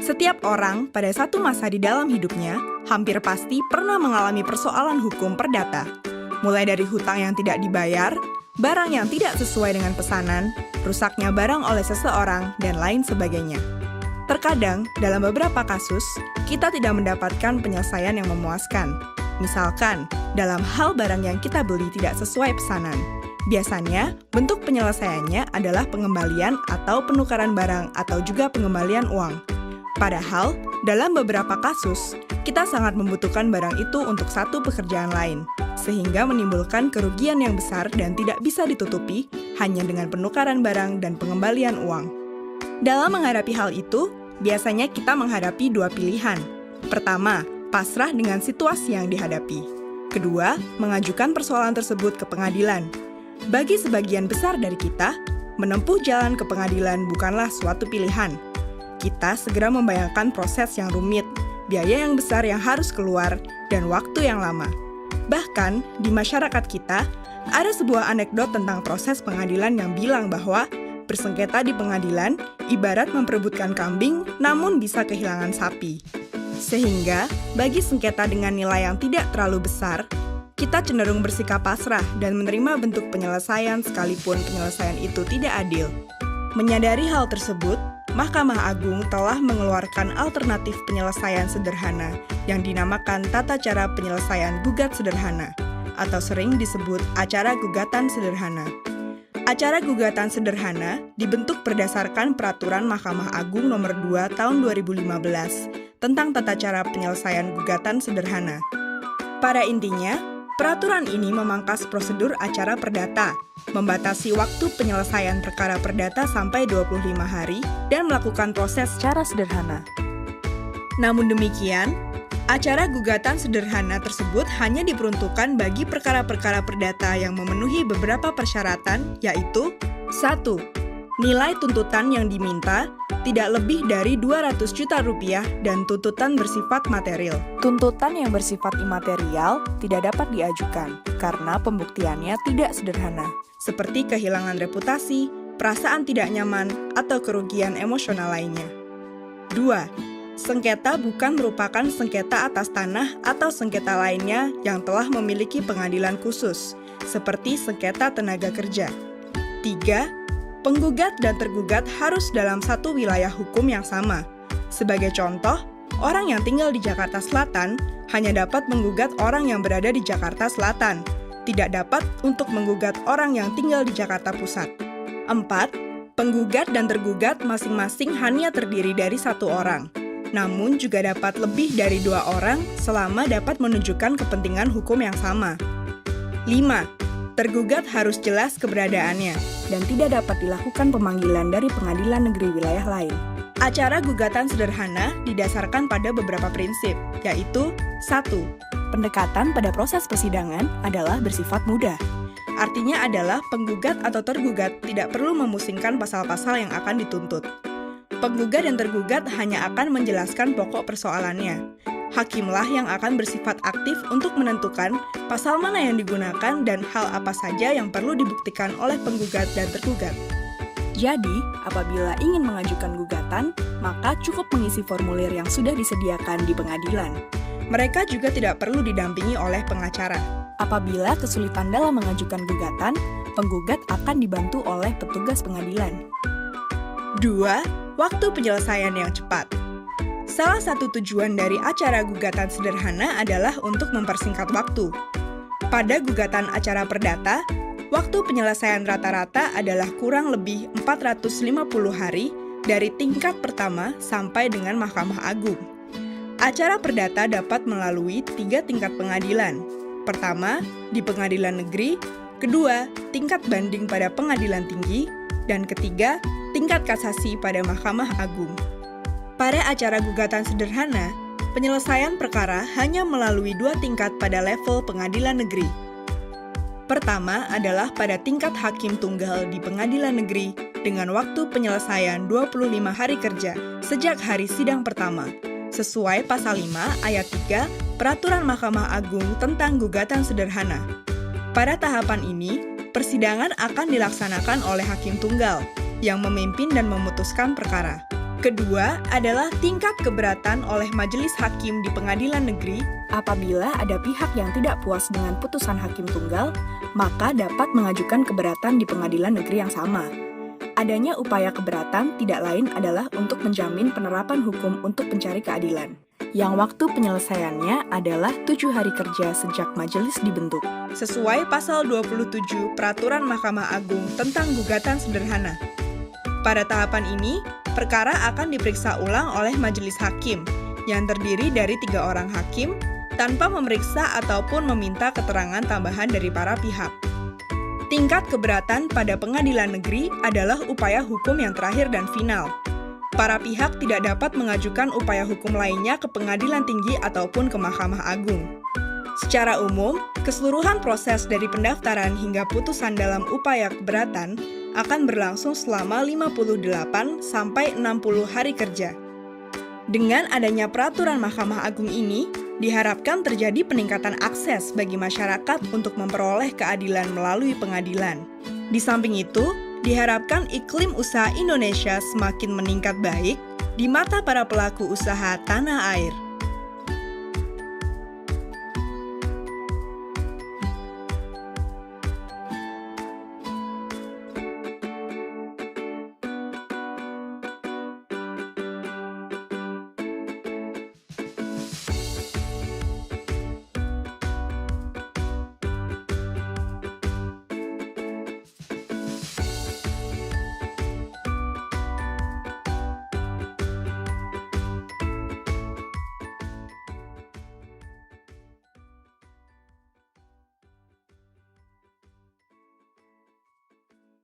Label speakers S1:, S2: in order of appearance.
S1: Setiap orang pada satu masa di dalam hidupnya hampir pasti pernah mengalami persoalan hukum perdata. Mulai dari hutang yang tidak dibayar, barang yang tidak sesuai dengan pesanan, rusaknya barang oleh seseorang, dan lain sebagainya. Terkadang, dalam beberapa kasus, kita tidak mendapatkan penyelesaian yang memuaskan. Misalkan, dalam hal barang yang kita beli tidak sesuai pesanan. Biasanya, bentuk penyelesaiannya adalah pengembalian atau penukaran barang atau juga pengembalian uang. Padahal, dalam beberapa kasus, kita sangat membutuhkan barang itu untuk satu pekerjaan lain, sehingga menimbulkan kerugian yang besar dan tidak bisa ditutupi hanya dengan penukaran barang dan pengembalian uang. Dalam menghadapi hal itu, biasanya kita menghadapi dua pilihan. Pertama, pasrah dengan situasi yang dihadapi. Kedua, mengajukan persoalan tersebut ke pengadilan. Bagi sebagian besar dari kita, menempuh jalan ke pengadilan bukanlah suatu pilihan. Kita segera membayangkan proses yang rumit, biaya yang besar yang harus keluar, dan waktu yang lama. Bahkan, di masyarakat kita, ada sebuah anekdot tentang proses pengadilan yang bilang bahwa bersengketa di pengadilan ibarat memperebutkan kambing, namun bisa kehilangan sapi. Sehingga, bagi sengketa dengan nilai yang tidak terlalu besar, kita cenderung bersikap pasrah dan menerima bentuk penyelesaian sekalipun penyelesaian itu tidak adil. Menyadari hal tersebut, Mahkamah Agung telah mengeluarkan alternatif penyelesaian sederhana yang dinamakan Tata Cara Penyelesaian Gugat Sederhana, atau sering disebut Acara Gugatan Sederhana. Acara gugatan sederhana dibentuk berdasarkan Peraturan Mahkamah Agung Nomor 2 Tahun 2015 tentang Tata Cara Penyelesaian Gugatan Sederhana. Pada intinya, peraturan ini memangkas prosedur acara perdata, membatasi waktu penyelesaian perkara perdata sampai 25 hari, dan melakukan proses secara sederhana. Namun demikian, acara gugatan sederhana tersebut hanya diperuntukkan bagi perkara-perkara perdata yang memenuhi beberapa persyaratan, yaitu 1. Nilai tuntutan yang diminta tidak lebih dari 200 juta rupiah dan tuntutan bersifat material. Tuntutan yang bersifat imaterial tidak dapat diajukan karena pembuktiannya tidak sederhana, seperti kehilangan reputasi, perasaan tidak nyaman, atau kerugian emosional lainnya. 2. Sengketa bukan merupakan sengketa atas tanah atau sengketa lainnya yang telah memiliki pengadilan khusus, seperti sengketa tenaga kerja. 3. Penggugat dan tergugat harus dalam satu wilayah hukum yang sama. Sebagai contoh, orang yang tinggal di Jakarta Selatan hanya dapat menggugat orang yang berada di Jakarta Selatan, tidak dapat untuk menggugat orang yang tinggal di Jakarta Pusat. 4. Penggugat dan tergugat masing-masing hanya terdiri dari satu orang, namun juga dapat lebih dari 2 orang selama dapat menunjukkan kepentingan hukum yang sama. 5. Tergugat harus jelas keberadaannya dan tidak dapat dilakukan pemanggilan dari pengadilan negeri wilayah lain. Acara gugatan sederhana didasarkan pada beberapa prinsip, yaitu 1. Pendekatan pada proses persidangan adalah bersifat mudah. Artinya adalah penggugat atau tergugat tidak perlu memusingkan pasal-pasal yang akan dituntut. Penggugat dan tergugat hanya akan menjelaskan pokok persoalannya. Hakimlah yang akan bersifat aktif untuk menentukan pasal mana yang digunakan dan hal apa saja yang perlu dibuktikan oleh penggugat dan tergugat. Jadi, apabila ingin mengajukan gugatan, maka cukup mengisi formulir yang sudah disediakan di pengadilan. Mereka juga tidak perlu didampingi oleh pengacara. Apabila kesulitan dalam mengajukan gugatan, penggugat akan dibantu oleh petugas pengadilan. 2. Waktu penyelesaian yang cepat. Salah satu tujuan dari acara gugatan sederhana adalah untuk mempersingkat waktu. Pada gugatan acara perdata, waktu penyelesaian rata-rata adalah kurang lebih 450 hari dari tingkat pertama sampai dengan Mahkamah Agung. Acara perdata dapat melalui 3 tingkat pengadilan. Pertama, di pengadilan negeri, kedua, tingkat banding pada pengadilan tinggi, dan ketiga, tingkat kasasi pada Mahkamah Agung. Pada acara gugatan sederhana, penyelesaian perkara hanya melalui 2 tingkat pada level pengadilan negeri. Pertama adalah pada tingkat hakim tunggal di pengadilan negeri dengan waktu penyelesaian 25 hari kerja sejak hari sidang pertama, sesuai pasal 5 ayat 3 Peraturan Mahkamah Agung tentang gugatan sederhana. Pada tahapan ini, persidangan akan dilaksanakan oleh hakim tunggal yang memimpin dan memutuskan perkara. Kedua adalah tingkat keberatan oleh majelis hakim di pengadilan negeri. Apabila ada pihak yang tidak puas dengan putusan hakim tunggal, maka dapat mengajukan keberatan di pengadilan negeri yang sama. Adanya upaya keberatan tidak lain adalah untuk menjamin penerapan hukum untuk pencari keadilan, yang waktu penyelesaiannya adalah 7 hari kerja sejak majelis dibentuk. Sesuai pasal 27 Peraturan Mahkamah Agung tentang gugatan sederhana. Pada tahapan ini, perkara akan diperiksa ulang oleh majelis hakim, yang terdiri dari 3 orang hakim, tanpa memeriksa ataupun meminta keterangan tambahan dari para pihak. Tingkat keberatan pada pengadilan negeri adalah upaya hukum yang terakhir dan final. Para pihak tidak dapat mengajukan upaya hukum lainnya ke pengadilan tinggi ataupun ke Mahkamah Agung. Secara umum, keseluruhan proses dari pendaftaran hingga putusan dalam upaya keberatan akan berlangsung selama 58 sampai 60 hari kerja. Dengan adanya peraturan Mahkamah Agung ini, diharapkan terjadi peningkatan akses bagi masyarakat untuk memperoleh keadilan melalui pengadilan. Di samping itu, diharapkan iklim usaha Indonesia semakin meningkat baik di mata para pelaku usaha tanah air.